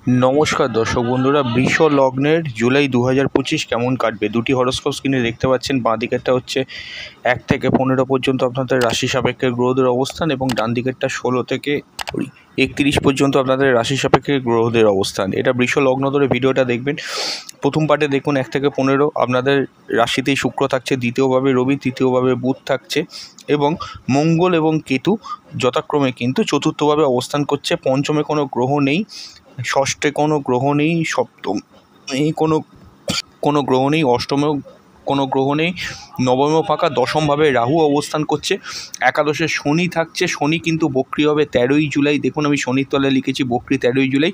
नमस्कार दर्शक बंधुरा बृष लग्नेर जुलाई 2025 केमन काटबे दुटी हरस्कोप स्क्रिने देखते पाच्छेन। बाঁ दिकेरटा होच्छे 1 থেকে 15 पर्यन्त आपनादेर राशि सापेक्षे ग्रहदेर अवस्थान एबं डान दिकेरटा 16 থেকে 31 पर्यन्त आपनादेर राशि सापेक्षे ग्रहदेर अवस्थान। एटा बृष लग्न धरे भिडियोटा देखबेन। प्रथम पार्टे देखुन 1 থেকে 15 आपनादेर राशितेई शुक्र थाकছে, द्वितीय भावे रवि, तृतीय भावे बुध थाकছে एबं मंगल एबं केतु यथाक्रमे किन्तु चतुर्थ भावे अवस्थान करছে। पंचमे कोनो ग्रह नेই, षष्ठे कोनो ग्रह नेই, सप्तमे कोनो ग्रह नेই, अष्टमेও কোনো গ্রহ নেই, নবমেও ফাঁকা, দশম ভাবে রাহু অবস্থান করছে, একাদশে শনি থাকছে। শনি কিন্তু বক্রি হবে 13ই জুলাই। দেখুন আমি শনির তলায় লিখেছি বক্রি 13ই জুলাই।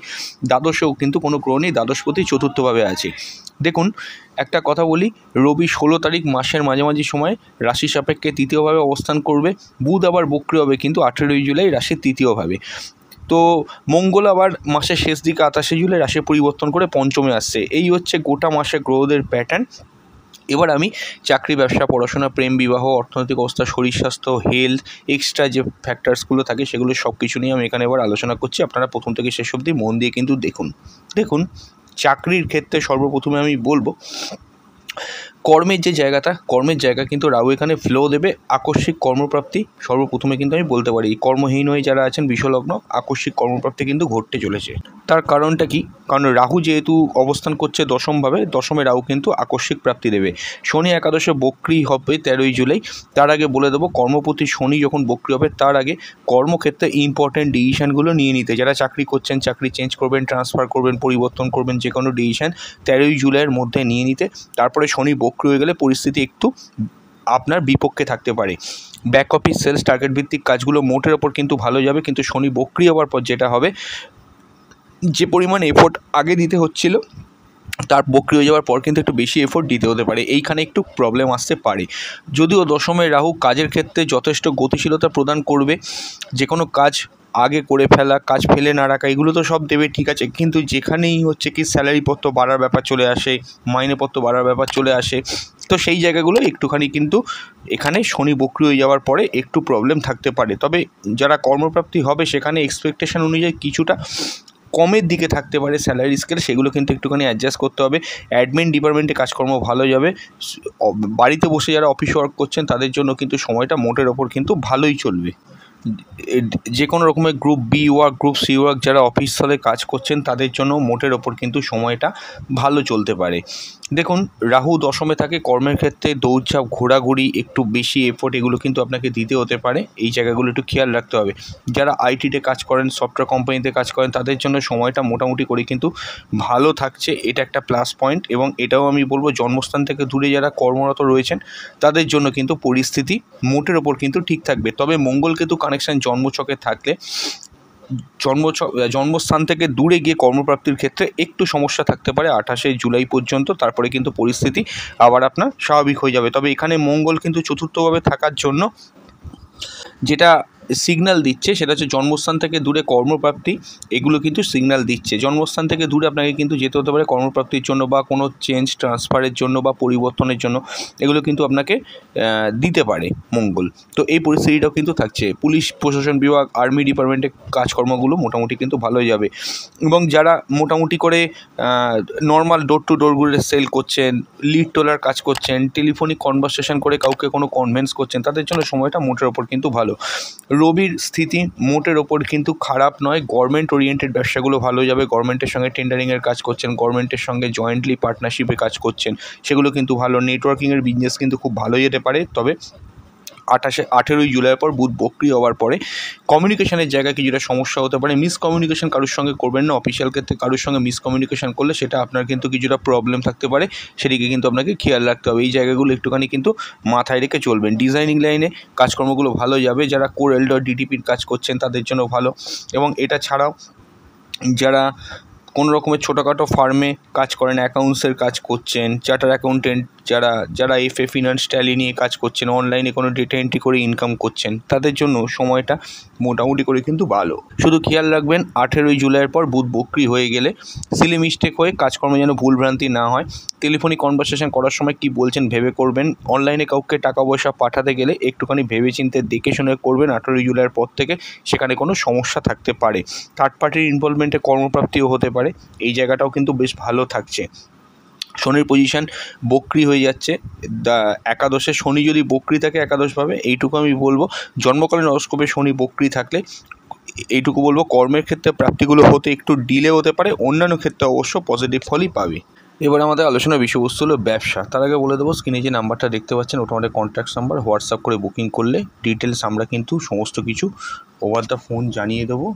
দ্বাদশেও কিন্তু কোনো গ্রহ নেই, দ্বাদশপতি চতুর্থভাবে আছে। দেখুন একটা কথা বলি, রবি 16 তারিখ মাসের মাঝামাঝি সময় রাশি সাপেক্ষে তৃতীয়ভাবে অবস্থান করবে। বুধ আবার বক্রি হবে কিন্তু 18ই জুলাই রাশির তৃতীয়ভাবে। তো মঙ্গল আবার মাসের শেষ দিকে 28শে জুলাই রাশি পরিবর্তন করে পঞ্চমে আসছে। এই হচ্ছে গোটা মাসে গ্রহদের প্যাটার্ন। এবার আমি চাকরি, ব্যবসা, পড়াশোনা, প্রেম, বিবাহ, অর্থনৈতিক অবস্থা, শরীর স্বাস্থ্য, হেলথ, এক্সট্রা যে ফ্যাক্টরসগুলো থাকে সেগুলো সব কিছু নিয়ে আমি এখানে এবার আলোচনা করছি। আপনারা প্রথম থেকে শেষ অবধি মন দিয়ে কিন্তু দেখুন চাকরির ক্ষেত্রে সর্বপ্রথমে আমি বলবো কর্মের যে জায়গাটা, কর্মের জায়গা কিন্তু রাহু এখানে ফ্লো দেবে, আকস্মিক কর্মপ্রাপ্তি সর্বপ্রথমে কিন্তু আমি বলতে পারি। কর্মহীন হয়ে যারা আছেন বিশ্বলগ্ন, আকস্মিক কর্মপ্রাপ্তি কিন্তু ঘটতে চলেছে। তার কারণটা কি? কারণ রাহু যেহেতু অবস্থান করছে দশমভাবে, দশমে রাহু কিন্তু আকস্মিক প্রাপ্তি দেবে। শনি একাদশে বক্রি হবে 13ই জুলাই। তার আগে বলে দেবো কর্মপতি শনি যখন বক্রি হবে তার আগে কর্মক্ষেত্রে ইম্পর্টেন্ট ডিসিশানগুলো নিয়ে নিতে। যারা চাকরি করছেন, চাকরি চেঞ্জ করবেন, ট্রান্সফার করবেন, পরিবর্তন করবেন, যে কোনো ডিসিশান 13ই জুলাইয়ের মধ্যে নিয়ে নিতে। তারপরে শনি বক্রি হয়ে গেলে পরিস্থিতি একটু আপনার বিপক্ষে থাকতে পারে। ব্যাক অফিস, সেলস, টার্গেট ভিত্তিক কাজগুলো মোটের ওপর কিন্তু ভালো যাবে, কিন্তু শনি বক্রি হওয়ার পর যেটা হবে, যে পরিমাণ এফোর্ট আগে দিতে হচ্ছিল তার বক্রি হয়ে যাওয়ার পর কিন্তু একটু বেশি এফোর্ট দিতে হতে পারে। এইখানে একটু প্রবলেম আসতে পারে। যদিও দশমে রাহু কাজের ক্ষেত্রে যথেষ্ট গতিশীলতা প্রদান করবে, যে কোনো কাজ আগে করে ফেলা, কাজ ফেলে না রাখা, এগুলো তো সব দেবে, ঠিক আছে। কিন্তু যেখানেই হচ্ছে কি স্যালারিপত্র বাড়ার ব্যাপার চলে আসে, মাইনেপত্র বাড়ার ব্যাপার চলে আসে, তো সেই জায়গাগুলো একটুখানি কিন্তু এখানে শনি বক্রি হয়ে যাওয়ার পরে একটু প্রবলেম থাকতে পারে। তবে যারা কর্মপ্রাপ্তি হবে সেখানে এক্সপেকটেশন অনুযায়ী কিছুটা কমের দিকে থাকতে পারে স্যালারি স্কেল, সেগুলো কিন্তু একটুখানি অ্যাডজাস্ট করতে হবে। অ্যাডমিন ডিপার্টমেন্টে কাজকর্ম ভালো যাবে। বাড়িতে বসে যারা অফিস ওয়ার্ক করছেন তাদের জন্য কিন্তু সময়টা মোটের ওপর কিন্তু ভালোই চলবে। যে কোনো রকমের group B work, group C work যারা অফিস স্থলে কাজ করছেন তাদের জন্য মোটের ওপর কিন্তু সময়টা ভালো চলতে পারে। দেখুন রাহু দশমে থাকে, কর্মের ক্ষেত্রে দৌড়ঝাঁপ, ঘোরাঘুরি, একটু বেশি এফোর্ট এগুলো কিন্তু আপনাকে দিতে হতে পারে। এই জায়গাগুলো একটু খেয়াল রাখতে হবে। যারা আইটিতে কাজ করেন, সফটওয়্যার কোম্পানিতে কাজ করেন, তাদের জন্য সময়টা মোটামুটি করে কিন্তু ভালো থাকছে, এটা একটা প্লাস পয়েন্ট। এবং এটাও আমি বলবো জন্মস্থান থেকে দূরে যারা কর্মরত রয়েছেন তাদের জন্য কিন্তু পরিস্থিতি মোটের ওপর কিন্তু ঠিক থাকবে। তবে মঙ্গল কেতু কানেকশান জন্মছকে থাকলে জন্মস্থান থেকে দূরে গিয়ে কর্মপ্রাপ্তির ক্ষেত্রে একটু সমস্যা থাকতে পারে 28শে জুলাই পর্যন্ত। তারপরে কিন্তু পরিস্থিতি আবার আপনার স্বাভাবিক হয়ে যাবে। তবে এখানে মঙ্গল কিন্তু চতুর্থভাবে থাকার জন্য যেটা সিগন্যাল দিচ্ছে সেটা হচ্ছে জন্মস্থান থেকে দূরে কর্মপ্রাপ্তি, এগুলো কিন্তু সিগন্যাল দিচ্ছে। জন্মস্থান থেকে দূরে আপনাকে কিন্তু যেতে হতে পারে কর্মপ্রাপ্তির জন্য, বা কোনো চেঞ্জ ট্রান্সফারের জন্য, বা পরিবর্তনের জন্য, এগুলো কিন্তু আপনাকে দিতে পারে মঙ্গল। তো এই পরিস্থিতিটাও কিন্তু থাকছে। পুলিশ প্রশাসন বিভাগ, আর্মি ডিপার্টমেন্টে কাজকর্মগুলো মোটামুটি কিন্তু ভালোই যাবে। এবং যারা মোটামুটি করে নর্মাল ডোর টু ডোর ঘুরে সেল করছেন, লিড তোলার কাজ করছেন, টেলিফোনিক কনভারসেশন করে কাউকে কোনো কনভেন্স করছেন, তাদের জন্য সময়টা মোটের ওপর কিন্তু ভালো। রবির স্থিতি মোটের ওপর কিন্তু খারাপ নয়। গভর্নমেন্ট ওরিয়েন্টেড ব্যবসাগুলো ভালো যাবে। গভর্নমেন্টের সঙ্গে টেন্ডারিংয়ের কাজ করছেন, গভর্নমেন্টের সঙ্গে জয়েন্টলি পার্টনারশিপে কাজ করছেন, সেগুলো কিন্তু ভালো। নেটওয়ার্কিংয়ের বিজনেস কিন্তু খুব ভালো যেতে পারে। তবে 18ই জুলাইয়ের পর বুধ বক্রি হওয়ার পরে কমিউনিকেশনের জায়গায় কিছুটা সমস্যা হতে পারে। মিসকমিউনিকেশন কারোর সঙ্গে করবেন না। অফিসিয়াল ক্ষেত্রে কারোর সঙ্গে মিসকমিউনিকেশন করলে সেটা আপনার কিন্তু কিছুটা প্রবলেম থাকতে পারে, সেদিকে কিন্তু আপনাকে খেয়াল রাখতে হবে। এই জায়গাগুলো একটুখানি কিন্তু মাথায় রেখে চলবেন। ডিজাইনিং লাইনে কাজকর্মগুলো ভালো যাবে। যারা কোর এল্ডর ডিটিপির কাজ করছেন তাদের জন্য ভালো। এবং এটা ছাড়াও যারা কোনো রকমের ছোটোখাটো ফার্মে কাজ করেন, অ্যাকাউন্টসের কাজ করছেন, চার্টার অ্যাকাউন্টেন্ট যারা FA ফিনান্স ট্যালি নিয়ে কাজ করছেন, অনলাইনে কোনো ডেটা এন্ট্রি করে ইনকাম করছেন, তাদের জন্য সময়টা মোটামুটি করে কিন্তু ভালো। শুধু খেয়াল রাখবেন 18ই জুলাইয়ের পর বুধ বক্রি হয়ে গেলে সিলি মিস্টেক হয়ে কাজকর্মে যেন ভুলভ্রান্তি না হয়। টেলিফোনিক কনভারসেশন করার সময় কি বলছেন ভেবে করবেন। অনলাইনে কাউকে টাকা পয়সা পাঠাতে গেলে একটুখানি ভেবে চিন্তে দেখে শুনে করবেন। 18ই জুলাইয়ের পর থেকে সেখানে কোনো সমস্যা থাকতে পারে। থার্ড পার্টির ইনভলভমেন্টে কর্মপ্রাপ্তিও হতে পারে, এই জায়গাটাও কিন্তু বেশ ভালো থাকছে। শনির পজিশান বক্রি হয়ে যাচ্ছে। একাদশে শনি যদি বক্রি থাকে একাদশভাবে, এইটুকু আমি বলবো। জন্মকালীন হরোস্কোপে শনি বক্রি থাকলে এইটুকু বলবো, কর্মের ক্ষেত্রে প্রাপ্তিগুলো হতে একটু ডিলে হতে পারে, অন্যান্য ক্ষেত্রে অবশ্য পজিটিভ ফলই পাবে। এবার আমাদের আলোচনার বিষয়বস্তু হলো ব্যবসা। তার আগে বলে দেবো, স্ক্রিনে যে নাম্বারটা দেখতে পাচ্ছেন ওটা আমাদের কন্ট্যাক্ট নাম্বার। হোয়াটসঅ্যাপ করে বুকিং করলে ডিটেলস আমরা কিন্তু সমস্ত কিছু ওভার দ্য ফোন জানিয়ে দেবো।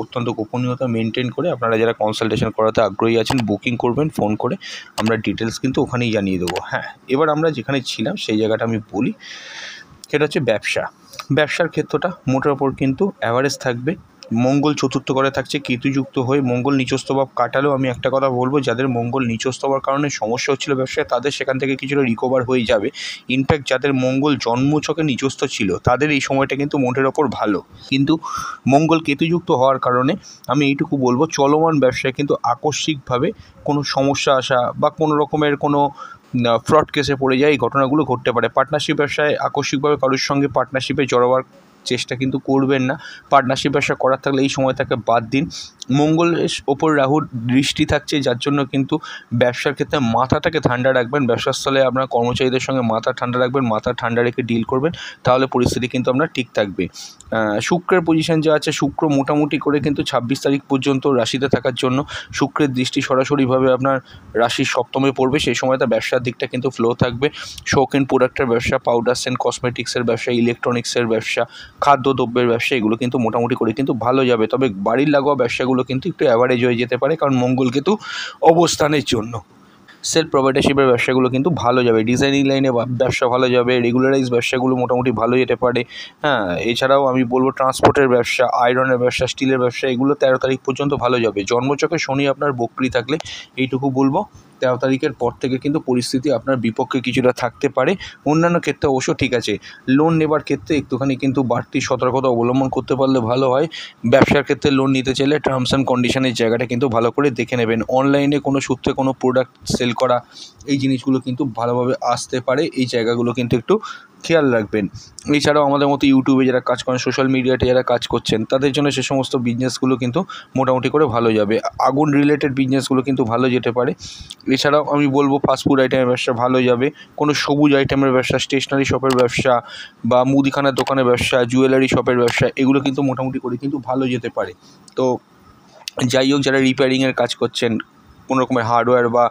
অত্যন্ত গোপনীয়তা মেনটেন করে আপনারা যারা কনসালটেশন করাতে আগ্রহী আছেন বুকিং করবেন ফোন করে, আমরা ডিটেলস কিন্তু ওখানেই জানিয়ে দেবো। হ্যাঁ, এবার আমরা যেখানে ছিলাম সেই জায়গাটা আমি বলি, সেটা হচ্ছে ব্যবসা। ব্যবসার ক্ষেত্রটা মোটের ওপর কিন্তু অ্যাভারেজ থাকবে। মঙ্গল চতুর্থ ঘরে থাকছে কেতুযুক্ত হয়ে, মঙ্গল নিচস্থ ভাব কাটালেও আমি একটা কথা বলবো, যাদের মঙ্গল নিচস্থ হওয়ার কারণে সমস্যা হচ্ছিল ব্যবসায়, তাদের সেখান থেকে কিছুটা রিকভার হয়ে যাবে। ইনফ্যাক্ট যাদের মঙ্গল জন্মছকে নিচস্থ ছিল তাদের এই সময়টা কিন্তু মোটের ওপর ভালো। কিন্তু মঙ্গল কেতুযুক্ত হওয়ার কারণে আমি এইটুকু বলবো, চলমান ব্যবসায় কিন্তু আকস্মিকভাবে কোনো সমস্যা আসা বা কোনো রকমের কোনো ফ্রড কেসে পড়ে যায়, এই ঘটনাগুলো ঘটতে পারে। পার্টনারশিপ ব্যবসায় আকস্মিকভাবে কারোর সঙ্গে পার্টনারশিপে জড়াবার চেষ্টা কিন্তু করবেন না। পার্টনারশিপ ব্যবসা করার থাকলে এই সময়টাকে বাদ দিন। মঙ্গলের ওপর রাহুর দৃষ্টি থাকছে, যার জন্য কিন্তু ব্যবসার ক্ষেত্রে মাথাটাকে ঠান্ডা রাখবেন। ব্যবসাস্থলে আপনার কর্মচারীদের সঙ্গে মাথা ঠান্ডা রাখবেন, মাথা ঠান্ডা রেখে ডিল করবেন, তাহলে পরিস্থিতি কিন্তু আপনার ঠিক থাকবে। শুক্রের পজিশন যা আছে, শুক্র মোটামুটি করে কিন্তু 26 তারিখ পর্যন্ত রাশিতে থাকার জন্য শুক্রের দৃষ্টি সরাসরিভাবে আপনার রাশির সপ্তমে পড়বে। সেই সময়টা ব্যবসার দিকটা কিন্তু ফ্লো থাকবে। শৌখিন প্রোডাক্টের ব্যবসা, পাউডার্স অ্যান্ড কসমেটিক্সের ব্যবসা, ইলেকট্রনিক্সের ব্যবসা, খাদ্যদ্রব্যের ব্যবসা, এগুলো কিন্তু মোটামুটি করে কিন্তু ভালো যাবে। তবে বাড়ির লাগোয়া ব্যবসাগুলো কিন্তু একটু অ্যাভারেজ হয়ে যেতে পারে, কারণ মঙ্গল কিন্তু অবস্থানের জন্য। সেলফ প্রোভাইডারশিপের ব্যবসাগুলো কিন্তু ভালো যাবে। ডিজাইনিং লাইনে ব্যবসা ভালো যাবে। রেগুলারাইজ ব্যবসাগুলো মোটামুটি ভালো যেতে পারে। হ্যাঁ, এছাড়াও আমি বলবো ট্রান্সপোর্টের ব্যবসা, আয়রনের ব্যবসা, স্টিলের ব্যবসা, এগুলো 13 তারিখ পর্যন্ত ভালো যাবে। জন্মচকে শনি আপনার বক্রি থাকলে এইটুকু বলবো, 13 তারিখের পর থেকে কিন্তু পরিস্থিতি আপনার বিপক্ষে কিছুটা থাকতে পারে। অন্যান্য ক্ষেত্রে অবশ্য ঠিক আছে। লোন নেবার ক্ষেত্রে একটুখানি কিন্তু বাড়তি সতর্কতা অবলম্বন করতে পারলে ভালো হয়। ব্যবসার ক্ষেত্রে লোন নিতে চাইলে টার্মস অ্যান্ড কন্ডিশনের জায়গাটা কিন্তু ভালো করে দেখে নেবেন। অনলাইনে কোনো সূত্রে কোনো প্রোডাক্ট সেল করা, এই জিনিসগুলো কিন্তু ভালোভাবে আসতে পারে, এই জায়গাগুলো কিন্তু একটু খেয়াল রাখবেন। এছাড়াও আমাদের মতো ইউটিউবে যারা কাজ করেন, সোশ্যাল মিডিয়াতে যারা কাজ করছেন, তাদের জন্য সে সমস্ত বিজনেসগুলো কিন্তু মোটামুটি করে ভালো যাবে। আগুন রিলেটেড বিজনেসগুলো কিন্তু ভালো যেতে পারে। এছাড়াও আমি বলবো ফাস্টফুড আইটেমের ব্যবসা ভালো যাবে। কোনো সবুজ আইটেমের ব্যবসা, স্টেশনারি শপের ব্যবসা বা মুদিখানার দোকানের ব্যবসা, জুয়েলারি শপের ব্যবসা, এগুলো কিন্তু মোটামুটি করে কিন্তু ভালো যেতে পারে। তো যাই হোক, যারা রিপেয়ারিংয়ের কাজ করছেন, কোনো রকমের হার্ডওয়্যার বা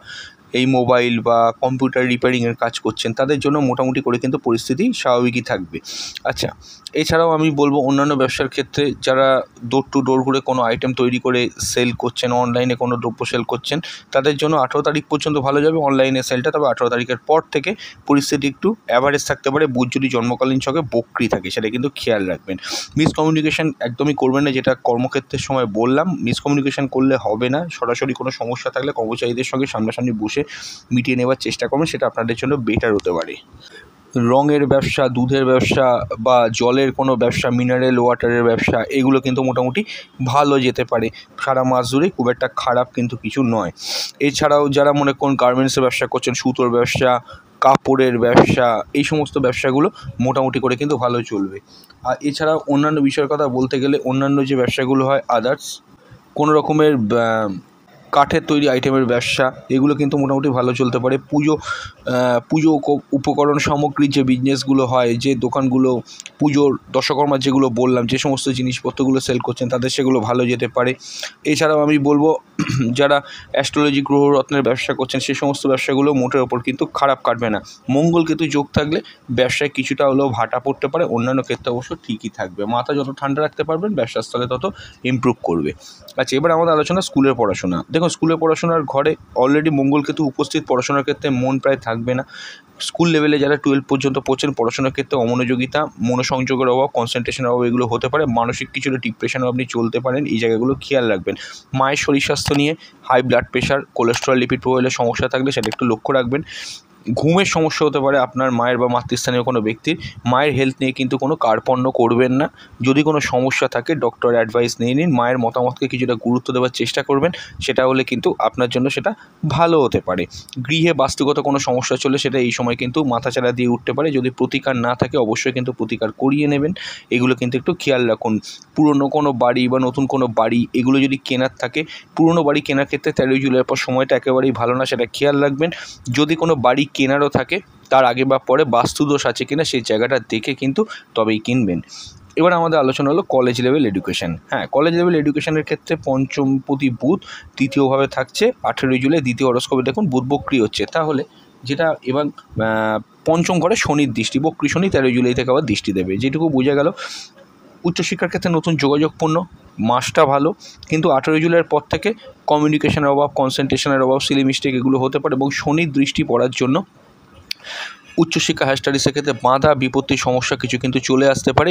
এই মোবাইল বা কম্পিউটার রিপেয়ারিংয়ের কাজ করছেন, তাদের জন্য মোটামুটি করে কিন্তু পরিস্থিতি স্বাভাবিকই থাকবে। আচ্ছা, এছাড়াও আমি বলবো অন্যান্য ব্যবসার ক্ষেত্রে যারা ডোর টু ডোর ঘুরে কোনো আইটেম তৈরি করে সেল করছেন, অনলাইনে কোনো দ্রব্য সেল করছেন, তাদের জন্য 18 তারিখ পর্যন্ত ভালো যাবে অনলাইনে সেলটা। তবে 18 তারিখের পর থেকে পরিস্থিতি একটু অ্যাভারেজ থাকতে পারে। বুধ যদি জন্মকালীন ছকে বক্রি থাকে, সেটা কিন্তু খেয়াল রাখবেন। মিসকমিউনিকেশন একদমই করবেন না, যেটা কর্মক্ষেত্রের সময় বললাম। মিসকমিউনিকেশন করলে হবে না। সরাসরি কোনো সমস্যা থাকলে কর্মচারীদের সঙ্গে সামনাসামনি বসে মিটিয়ে নেওয়ার চেষ্টা করবেন, সেটা আপনাদের জন্য বেটার হতে পারে। রঙের ব্যবসা, দুধের ব্যবসা বা জলের কোনো ব্যবসা, মিনারেল ওয়াটারের ব্যবসা, এগুলো কিন্তু মোটামুটি ভালো যেতে পারে। সারা মাস জুড়ে খুব একটা খারাপ কিন্তু কিছু নয়। এছাড়াও যারা মনে করুন গার্মেন্টসের ব্যবসা করছেন, সুতোর ব্যবসা, কাপড়ের ব্যবসা, এই সমস্ত ব্যবসাগুলো মোটামুটি করে কিন্তু ভালো চলবে। আর এছাড়াও অন্যান্য বিষয়ের কথা বলতে গেলে, অন্যান্য যে ব্যবসাগুলো হয় আদার্স, কোনো রকমের কাঠের তৈরি আইটেমের ব্যবসা, এগুলো কিন্তু মোটামুটি ভালো চলতে পারে। পুজো উপকরণ সামগ্রীর যে বিজনেসগুলো হয়, যে দোকানগুলো পুজোর দশকর্মার যেগুলো বললাম, যে সমস্ত জিনিসপত্রগুলো সেল করছেন, তাদের সেগুলো ভালো যেতে পারে। এছাড়াও আমি বলবো যারা অ্যাস্ট্রোলজি গ্রহরত্নের ব্যবসা করছেন, সেই সমস্ত ব্যবসাগুলো মোটের ওপর কিন্তু খারাপ কাটবে না। মঙ্গল কিন্তু যোগ থাকলে ব্যবসায় কিছুটা হলেও ভাটা পড়তে পারে, অন্যান্য ক্ষেত্রে অবশ্য ঠিকই থাকবে। মাথা যত ঠান্ডা রাখতে পারবেন, ব্যবসার স্থলে তত ইমপ্রুভ করবে। আচ্ছা, এবার আমাদের আলোচনা স্কুলের পড়াশোনা। দেখুন, স্কুলের পড়াশোনার ঘরে অলরেডি মঙ্গল কিন্তু উপস্থিত, পড়াশোনার ক্ষেত্রে মন প্রায় থাকবে না। স্কুল লেভেলে যারা 12 পর্যন্ত পড়ছেন, পড়াশোনার ক্ষেত্রে অমনোযোগিতা, মনোসংযোগের অভাব, কনসেন্ট্রেশনের অভাব, এগুলো হতে পারে। মানসিক কিছুটা ডিপ্রেশনেও আপনি চলতে পারেন, এই জায়গাগুলো খেয়াল রাখবেন। মায়ের শরীর স্বাস্থ্য নিয়ে high blood pressure, cholesterol, lipid প্রোফাইলের সমস্যা থাকলে সেটা একটু লক্ষ্য রাখবেন। ঘুমের সমস্যা হতে পারে আপনার মায়ের বা মাতৃস্থানীয় কোনো ব্যক্তির। মায়ের হেলথ নিয়ে কিন্তু কোনো কার্পণ্য করবেন না। যদি কোনো সমস্যা থাকে ডক্টর অ্যাডভাইস নিয়ে নিন, মায়ের মতামতকে কিছুটা গুরুত্ব দেওয়ার চেষ্টা করবেন, সেটা হলে কিন্তু আপনার জন্য সেটা ভালো হতে পারে। গৃহে বাস্তুগত কোনো সমস্যা চলে সেটা এই সময় কিন্তু মাথাচাড়া দিয়ে উঠতে পারে। যদি প্রতিকার না থাকে অবশ্যই কিন্তু প্রতিকার করিয়ে নেবেন, এগুলো কিন্তু একটু খেয়াল রাখুন। পুরনো কোনো বাড়ি বা নতুন কোনো বাড়ি এগুলো যদি কেনার থাকে, পুরনো বাড়ি কেনার ক্ষেত্রে 13 জুলাইয়ের পর সময়টা একেবারেই ভালো না, সেটা খেয়াল রাখবেন। যদি কোনো বাড়ি কেনারও থাকে তার আগে বা পরে বাস্তুদোষ আছে কিনা সেই জায়গাটা দেখে কিন্তু তবেই কিনবেন। এবার আমাদের আলোচনা হলো কলেজ লেভেল এডুকেশন। হ্যাঁ, কলেজ লেভেল এডুকেশনের ক্ষেত্রে পঞ্চমপতি বুধ তৃতীয়ভাবে থাকছে 18 জুলাই। দ্বিতীয় হরস্কোপে দেখুন বুধ বক্রি হচ্ছে, তাহলে যেটা এবার পঞ্চম ঘরে শনির দৃষ্টি, বক্রি শনি 13 জুলাই থেকে আবার দৃষ্টি দেবে। যেটুকু বোঝা গেল উচ্চশিক্ষার ক্ষেত্রে নতুন যোগাযোগপূর্ণ মাসটা ভালো, কিন্তু 18 জুলাইয়ের পর থেকে কমিউনিকেশনের অভাব, কনসেন্ট্রেশনের অভাব, সিলি মিস্টেক এগুলো হতে পারে এবং শনির দৃষ্টি পড়ার জন্য উচ্চশিক্ষা হায়ার স্টাডিজের ক্ষেত্রে বাধা বিপত্তির সমস্যা কিছু কিন্তু চলে আসতে পারে।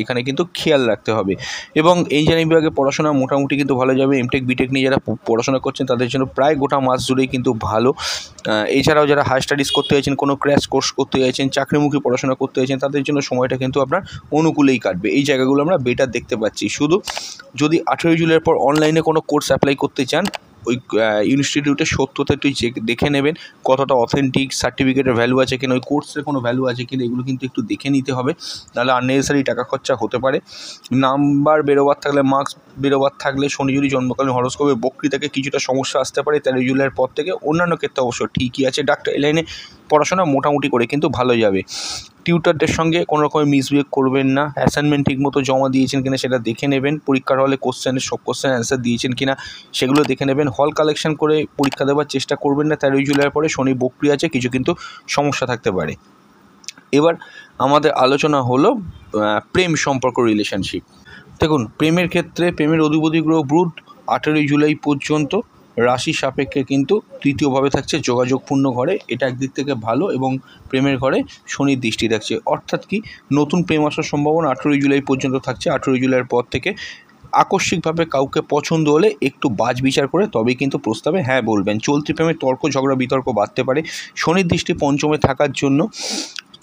এখানে কিন্তু খেয়াল রাখতে হবে। এবং ইঞ্জিনিয়ারিং বিভাগে পড়াশোনা মোটামুটি কিন্তু ভালো যাবে। এমটেক বিটেক নিয়ে যারা পড়াশোনা করছেন তাদের জন্য প্রায় গোটা মাস জুড়েই কিন্তু ভালো। এছাড়াও যারা হায়ার স্টাডিজ করতে চাইছেন, কোনো ক্র্যাশ কোর্স করতে চাইছেন, চাকরিমুখী পড়াশোনা করতে চাইছেন, তাদের জন্য সময়টা কিন্তু আপনার অনুকূলেই কাটবে। এই জায়গাগুলো আমরা বেটার দেখতে পাচ্ছি। শুধু যদি 18 জুলাইয়ের পর অনলাইনে কোনো কোর্স অ্যাপ্লাই করতে চান, ওই ইনস্টিটিউটের সত্যতা একটু দেখে নেবেন, কতটা অথেন্টিক, সার্টিফিকেটের ভ্যালু আছে কিনা, ওই কোর্সের কোনো ভ্যালু আছে কিনা, এগুলো কিন্তু একটু দেখে নিতে হবে, নাহলে আননেসেসারি টাকা খরচা হতে পারে। নাম্বার বেরোবার থাকলে, মার্কস বেরোবার থাকলে শনি যদি জন্মকালীন হরস্কোপে বক্রি কিছুটা সমস্যা আসতে পারে 13 জুলাইয়ের পর থেকে। অন্যান্য ক্ষেত্রে অবশ্য ঠিকই আছে। ডাক্তার লাইনে পড়াশোনা মোটামুটি করে কিন্তু ভালো যাবে। টিউটারদের সঙ্গে কোনো রকমের মিসবিহেভ করবেন না। অ্যাসাইনমেন্ট ঠিকমতো জমা দিয়েছেন কিনা সেটা দেখে নেবেন। পরীক্ষার হলে কোশ্চেনের সব কোশ্চেন অ্যান্সার দিয়েছেন কিনা সেগুলো দেখে নেবেন। হল কালেকশন করে পরীক্ষা দেওয়ার চেষ্টা করবেন না। 13 জুলাইয়ের পরে শনি বক্রি আছে, কিছু কিন্তু সমস্যা থাকতে পারে। এবার আমাদের আলোচনা হলো প্রেম সম্পর্ক, রিলেশনশিপ। দেখুন, প্রেমের ক্ষেত্রে প্রেমের অধিপতি গ্রহ বুধ 18 জুলাই পর্যন্ত রাশি সাপেক্ষে কিন্তু তৃতীয়ভাবে থাকছে যোগাযোগপূর্ণ ঘরে। এটা একদিক থেকে ভালো, এবং প্রেমের ঘরে শনির দৃষ্টি থাকছে, অর্থাৎ কি নতুন প্রেম আসার সম্ভাবনা 18 জুলাই পর্যন্ত থাকছে। 18 জুলাইয়ের পর থেকে আকস্মিকভাবে কাউকে পছন্দ হলে একটু বাছ বিচার করে তবেই কিন্তু প্রস্তাবে হ্যাঁ বলবেন। চলতি প্রেমে তর্ক ঝগড়া বিতর্ক বাড়তে পারে। শনির দৃষ্টি পঞ্চমে থাকার জন্য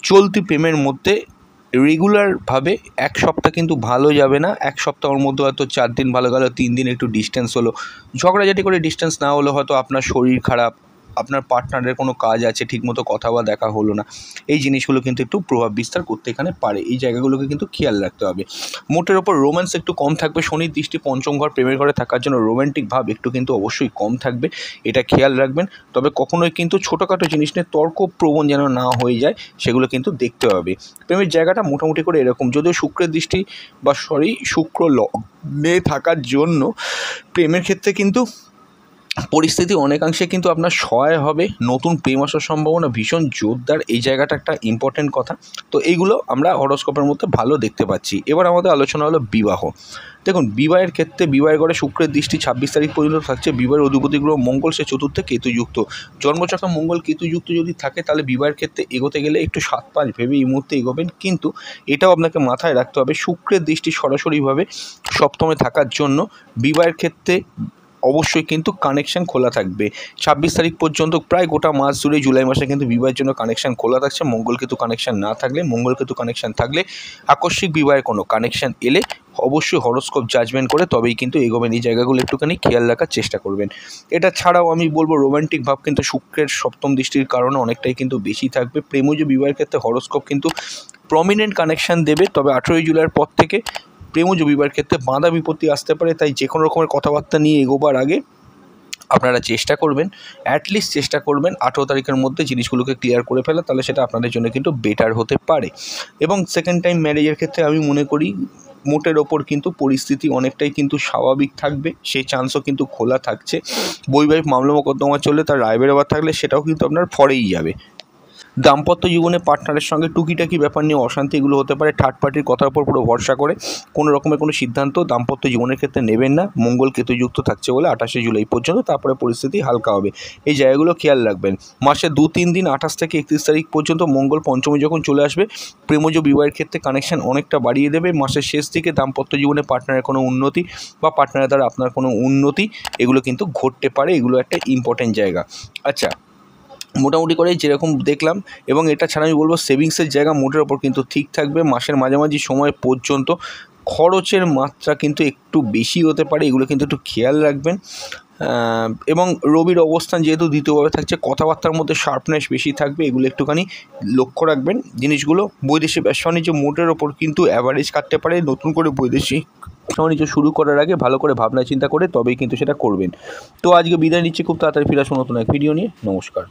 চলতি প্রেমের মধ্যে রেগুলারভাবে এক সপ্তাহ কিন্তু ভালো যাবে না। এক সপ্তাহের মধ্যে হয়তো 4 দিন ভালো গেল, 3 দিন একটু ডিস্টেন্স হলো। ঝগড়াঝাটি করে ডিস্টেন্স না হলে হয়তো আপনার শরীর খারাপ, আপনার পার্টনারের কোনো কাজ আছে, ঠিকমতো কথা বা দেখা হলো না, এই জিনিসগুলো কিন্তু একটু প্রভাব বিস্তার করতে এখানে পারে। এই জায়গাগুলোকে কিন্তু খেয়াল রাখতে হবে। মোটের ওপর রোম্যান্স একটু কম থাকবে। শনির দৃষ্টি পঞ্চম ঘর প্রেমের ঘরে থাকার জন্য রোম্যান্টিক ভাব একটু কিন্তু অবশ্যই কম থাকবে, এটা খেয়াল রাখবেন। তবে কখনোই কিন্তু ছোটোখাটো জিনিস নিয়ে তর্কপ্রবণ যেন না হয়ে যায়, সেগুলো কিন্তু দেখতে হবে। প্রেমের জায়গাটা মোটামুটি করে এরকম, যদিও শুক্রের দৃষ্টি শুক্র লগ্নে থাকার জন্য প্রেমের ক্ষেত্রে কিন্তু পরিস্থিতি অনেকাংশে কিন্তু আপনার সহায় হবে। নতুন প্রেম আসার সম্ভাবনা ভীষণ জোরদার, এই জায়গাটা একটা ইম্পর্টেন্ট কথা। তো এইগুলো আমরা হরস্কোপের মধ্যে ভালো দেখতে পাচ্ছি। এবার আমাদের আলোচনা হলো বিবাহ। দেখুন, বিবাহের ক্ষেত্রে বিবাহের ঘরে শুক্রের দৃষ্টি 26 তারিখ পর্যন্ত থাকছে। বিবাহের অধিপতি গ্রহ মঙ্গল, সে চতুর্থে কেতুযুক্ত। জন্মচক্রে মঙ্গল কেতুযুক্ত যদি থাকে তাহলে বিবাহের ক্ষেত্রে এগোতে গেলে একটু 7-5 ভেবে এই মুহূর্তে এগোবেন। কিন্তু এটাও আপনাকে মাথায় রাখতে হবে, শুক্রের দৃষ্টি সরাসরিভাবে সপ্তমে থাকার জন্য বিবাহের ক্ষেত্রে অবশ্যই কিন্তু কানেকশান খোলা থাকবে। 26 তারিখ পর্যন্ত প্রায় গোটা মাস জুড়ে জুলাই মাসে কিন্তু বিবাহের জন্য কানেকশান খোলা থাকছে। মঙ্গলকেতু কানেকশান না থাকলে, মঙ্গলকেতু কানেকশান থাকলে, আকস্মিক বিবাহের কোনো কানেকশান এলে অবশ্যই হরোস্কোপ জাজমেন্ট করে তবেই কিন্তু এগোবেন। এই জায়গাগুলো একটুখানি খেয়াল রাখার চেষ্টা করবেন। এটা ছাড়াও আমি বলবো রোম্যান্টিক ভাব কিন্তু শুক্রের সপ্তম দৃষ্টির কারণে অনেকটাই কিন্তু বেশি থাকবে। প্রেমজ বিবাহের ক্ষেত্রে হরোস্কোপ কিন্তু প্রমিনেন্ট কানেকশান দেবে। তবে 18 জুলাইয়ের পর থেকে প্রেমজ বিবাহের ক্ষেত্রে বাধা বিপত্তি আসতে পারে। তাই যে কোনো রকমের কথাবার্তা নিয়ে এগোবার আগে আপনারা চেষ্টা করবেন, অ্যাটলিস্ট চেষ্টা করবেন 18 তারিখের মধ্যে জিনিসগুলোকে ক্লিয়ার করে ফেলা, তাহলে সেটা আপনাদের জন্য কিন্তু বেটার হতে পারে। এবং সেকেন্ড টাইম ম্যারেজের ক্ষেত্রে আমি মনে করি মোটের ওপর কিন্তু পরিস্থিতি অনেকটাই কিন্তু স্বাভাবিক থাকবে, সেই চান্সও কিন্তু খোলা থাকছে। বৈবাহিক মামলা মোকদ্দমা চলে তার রায় বেরোবার থাকলে সেটাও কিন্তু আপনার ফরেই যাবে। দাম্পত্য জীবনে পার্টনারের সঙ্গে টুকিটাকি ব্যাপার নিয়ে অশান্তি এগুলো হতে পারে। থার্ড পার্টির কথার উপর পুরো ভরসা করে কোনো রকমের কোনো সিদ্ধান্ত দাম্পত্য জীবনের ক্ষেত্রে নেবেন না। মঙ্গল কেতুযুক্ত থাকছে বলে 28 জুলাই পর্যন্ত, তারপরে পরিস্থিতি হালকা হবে। এই জায়গাগুলো খেয়াল রাখবেন। মাসে 2-3 দিন 28 থেকে 31 তারিখ পর্যন্ত মঙ্গল পঞ্চমী যখন চলে আসবে, প্রেমজ বিবাহের ক্ষেত্রে কানেকশান অনেকটা বাড়িয়ে দেবে। মাসের শেষ দিকে দাম্পত্য জীবনে পার্টনারের কোনো উন্নতি বা পার্টনারের দ্বারা আপনার কোনো উন্নতি এগুলো কিন্তু ঘটতে পারে। এগুলো একটা ইম্পর্টেন্ট জায়গা। আচ্ছা, মোটামুটি করে যেরকম দেখলাম। এবং এটা ছাড়া আমি বলবো সেভিংসের জায়গা মোটের ওপর কিন্তু ঠিক থাকবে। মাসের মাঝামাঝি সময় পর্যন্ত খরচের মাত্রা কিন্তু একটু বেশি হতে পারে, এগুলো কিন্তু একটু খেয়াল রাখবেন। এবং রবির অবস্থান যেহেতু দ্বিতীয়ভাবে থাকছে, কথাবার্তার মধ্যে শার্পনেস বেশি থাকবে, এগুলো একটুখানি লক্ষ্য রাখবেন জিনিসগুলো। বৈদেশিক ব্যবসা বাণিজ্য মোটের ওপর কিন্তু অ্যাভারেজ কাটতে পারে। নতুন করে বৈদেশিক ব্যবসা বাণিজ্য শুরু করার আগে ভালো করে ভাবনা চিন্তা করে তবেই কিন্তু সেটা করবেন। তো আজকে বিদায় নিচ্ছি, খুব তাড়াতাড়ি ফিরে আসবো নতুন এক ভিডিও নিয়ে। নমস্কার।